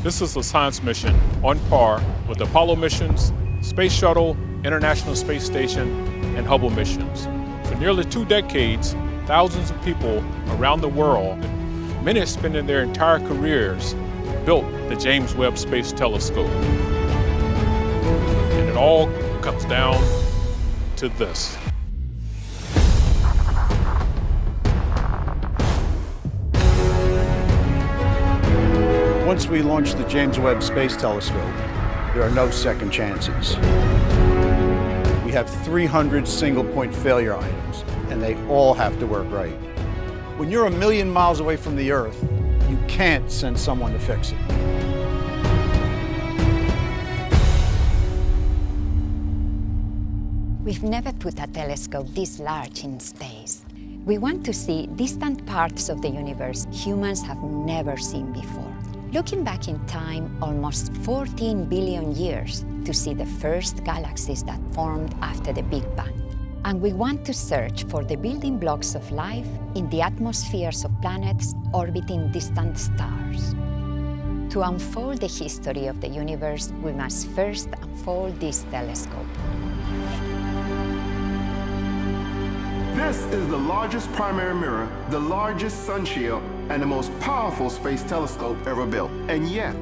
This is a science mission on par with Apollo missions, Space Shuttle, International Space Station, and Hubble missions. For nearly 2 decades, thousands of people around the world, many spending their entire careers, built the James Webb Space Telescope. And it all comes down to this. Once we launch the James Webb Space Telescope, there are no second chances. We have 300 single-point failure items, and they all have to work right. When you're 1,000,000 miles away from the Earth, you can't send someone to fix it. We've never put a telescope this large in space. We want to see distant parts of the universe humans have never seen before. Looking back in time almost 14 billion years to see the first galaxies that formed after the Big Bang. And we want to search for the building blocks of life in the atmospheres of planets orbiting distant stars. To unfold the history of the universe, we must first unfold this telescope. This is the largest primary mirror, the largest sun shield, and the most powerful space telescope ever built. And yet,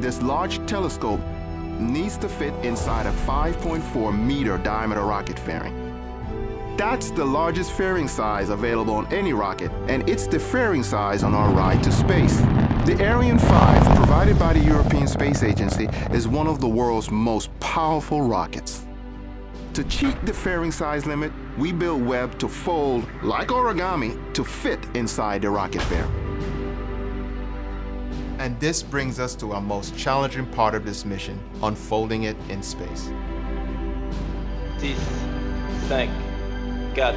this large telescope needs to fit inside a 5.4-meter diameter rocket fairing. That's the largest fairing size available on any rocket, and it's the fairing size on our ride to space. The Ariane 5, provided by the European Space Agency, is one of the world's most powerful rockets. To cheat the fairing size limit, we built Webb to fold, like origami, to fit inside the rocket fairing. And this brings us to our most challenging part of this mission, unfolding it in space. This thing got...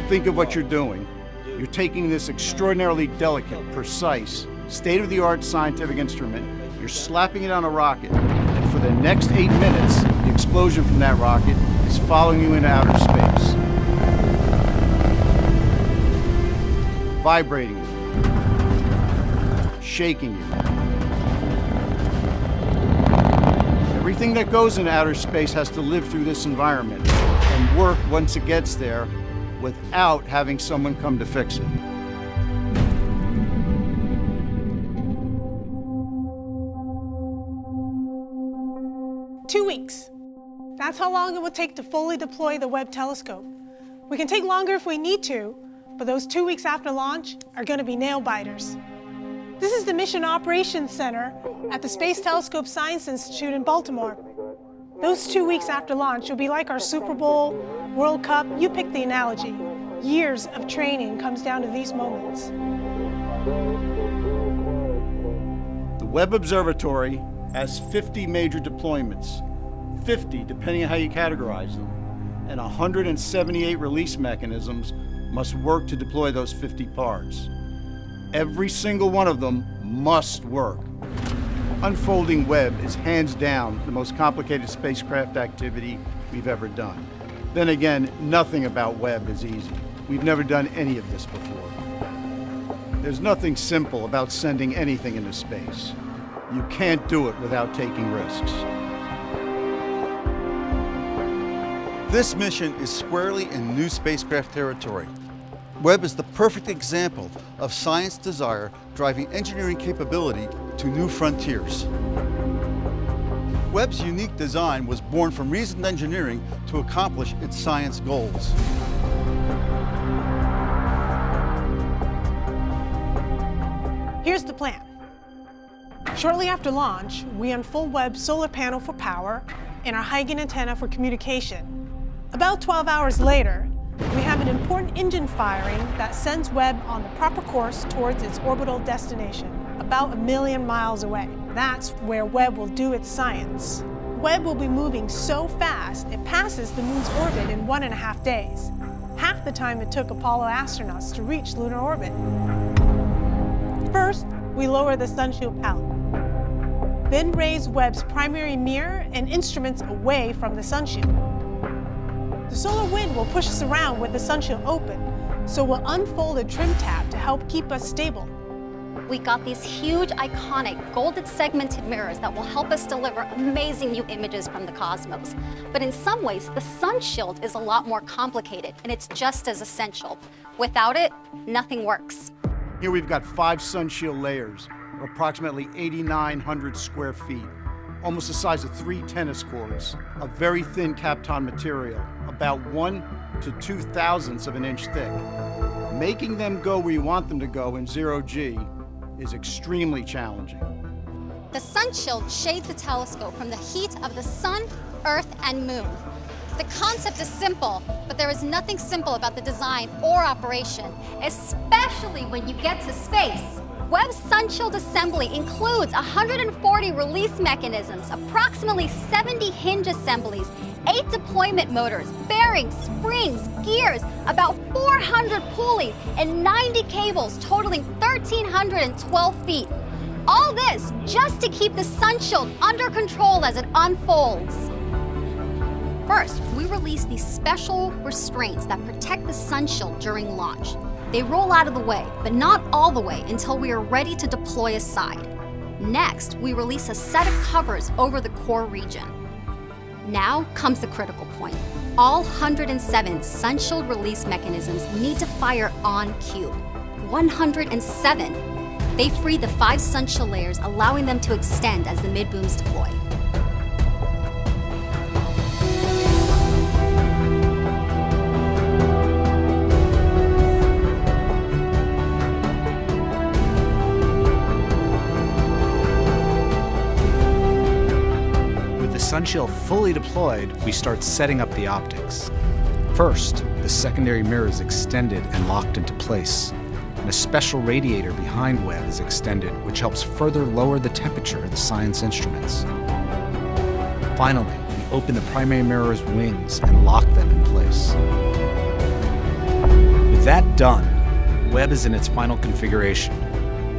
Think of what you're doing. You're taking this extraordinarily delicate, precise, state-of-the-art scientific instrument, you're slapping it on a rocket, and for the next 8 minutes, the explosion from that rocket is following you into outer space. Vibrating you, shaking you. Everything that goes into outer space has to live through this environment and work once it gets there without having someone come to fix it. Weeks. That's how long it will take to fully deploy the Webb telescope. We can take longer if we need to, but those 2 weeks after launch are going to be nail-biters. This is the Mission Operations Center at the Space Telescope Science Institute in Baltimore. Those 2 weeks after launch will be like our Super Bowl, World Cup, you pick the analogy. Years of training comes down to these moments. The Webb Observatory has 50 major deployments, 50 depending on how you categorize them, and 178 release mechanisms must work to deploy those 50 parts. Every single one of them must work. Unfolding Webb is hands down the most complicated spacecraft activity we've ever done. Then again, nothing about Webb is easy. We've never done any of this before. There's nothing simple about sending anything into space. You can't do it without taking risks. This mission is squarely in new spacecraft territory. Webb is the perfect example of science desire driving engineering capability to new frontiers. Webb's unique design was born from reasoned engineering to accomplish its science goals. Here's the plan. Shortly after launch, we unfold Webb's solar panel for power and our Huygens antenna for communication. About 12 hours later, we have an important engine firing that sends Webb on the proper course towards its orbital destination, about 1,000,000 miles away. That's where Webb will do its science. Webb will be moving so fast, it passes the moon's orbit in 1.5 days, half the time it took Apollo astronauts to reach lunar orbit. First, we lower the sunshield pallet. Then raise Webb's primary mirror and instruments away from the sunshield. The solar wind will push us around with the sunshield open, so we'll unfold a trim tab to help keep us stable. We got these huge, iconic, golden segmented mirrors that will help us deliver amazing new images from the cosmos. But in some ways, the sun shield is a lot more complicated, and it's just as essential. Without it, nothing works. Here we've got 5 sun shield layers of approximately 8,900 square feet, almost the size of 3 tennis courts, a very thin Kapton material, about 1 to 2/1000ths of an inch thick. Making them go where you want them to go in zero-G is extremely challenging. The sun shield shades the telescope from the heat of the sun, earth, and moon. The concept is simple, but there is nothing simple about the design or operation, especially when you get to space. Webb's sun shield assembly includes 140 release mechanisms, approximately 70 hinge assemblies, 8 deployment motors, bearings, springs, gears, about 400 pulleys, and 90 cables totaling 1,312 feet. All this just to keep the sun shield under control as it unfolds. First, we release these special restraints that protect the sun shield during launch. They roll out of the way, but not all the way until we are ready to deploy a side. Next, we release a set of covers over the core region. Now comes the critical point. All 107 sun shield release mechanisms need to fire on cue. 107. They free the 5 sun shield layers, allowing them to extend as the mid-booms deploy. Sun shield fully deployed, we start setting up the optics. First, the secondary mirror is extended and locked into place, and a special radiator behind Webb is extended, which helps further lower the temperature of the science instruments. Finally, we open the primary mirror's wings and lock them in place. With that done, Webb is in its final configuration,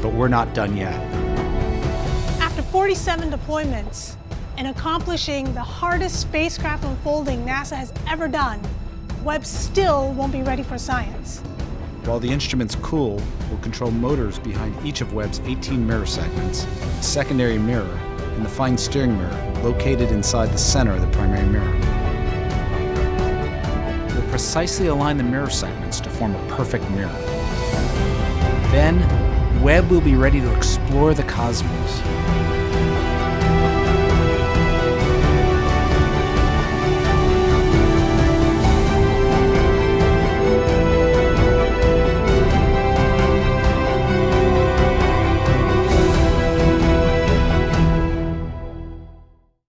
but we're not done yet. After 47 deployments, and accomplishing the hardest spacecraft unfolding NASA has ever done, Webb still won't be ready for science. While the instruments cool, we'll control motors behind each of Webb's 18 mirror segments, a secondary mirror, and the fine steering mirror located inside the center of the primary mirror. We'll precisely align the mirror segments to form a perfect mirror. Then, Webb will be ready to explore the cosmos.